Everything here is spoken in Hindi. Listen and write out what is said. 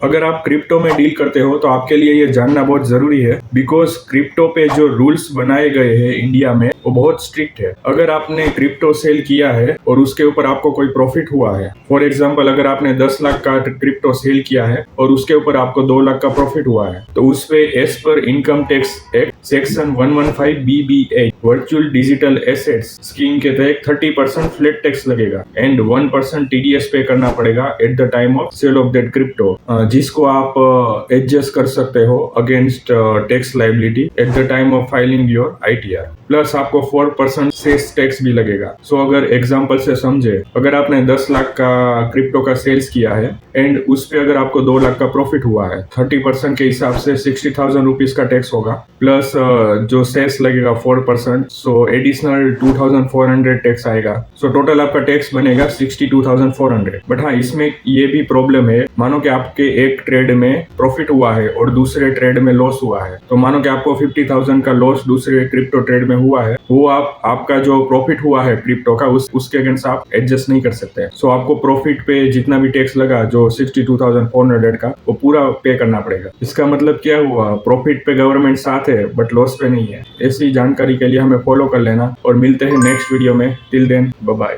अगर आप क्रिप्टो में डील करते हो तो आपके लिए ये जानना बहुत जरूरी है, बिकॉज क्रिप्टो पे जो रूल्स बनाए गए हैं इंडिया में वो बहुत स्ट्रिक्ट है। अगर आपने क्रिप्टो सेल किया है और उसके ऊपर आपको कोई प्रॉफिट हुआ है, फॉर एग्जांपल अगर आपने 10 लाख का क्रिप्टो सेल किया है और उसके ऊपर आपको 2 लाख का प्रॉफिट हुआ है, तो उस पे as per income tax act section 115 BBA virtual digital assets scheme के तहत 30% फ्लैट टैक्स लगेगा एंड 1% TDS पे करना पड़ेगा at the time of sale of that crypto, जिसको आप एडजस्ट कर सकते हो against tax liability at the time of filing your ITR। Plus आपको 4% सेस टैक्स भी लगेगा। सो अगर एग्जांपल से समझे, अगर आपने 10 लाख का क्रिप्टो का सेल्स किया है एंड उस पे अगर आपको 2 लाख का प्रॉफिट हुआ है, 30% के हिसाब से 60,000 रुपीज का टैक्स होगा, प्लस जो सेस लगेगा 4%, सो एडिशनल 2,400 टैक्स आएगा। सो टोटल आपका टैक्स बनेगा 62,400। बट हाँ, इसमें ये भी प्रॉब्लम है, मानो कि आपके एक ट्रेड में प्रॉफिट हुआ है और दूसरे ट्रेड में लॉस हुआ है, तो मानो कि आपको 50,000 का लॉस दूसरे क्रिप्टो ट्रेड में हुआ है, वो आपका जो प्रॉफिट हुआ है क्रिप्टो का उसके अगेंस्ट आप एडजस्ट नहीं कर सकते। सो आपको प्रॉफिट पे जितना भी टैक्स लगा जो 62,400 का, वो पूरा पे करना पड़ेगा। इसका मतलब क्या हुआ, प्रॉफिट पे गवर्नमेंट साथ है बट लॉस पे नहीं है। ऐसी जानकारी के लिए हमें फॉलो कर लेना और मिलते हैं नेक्स्ट वीडियो में। Till then bye bye.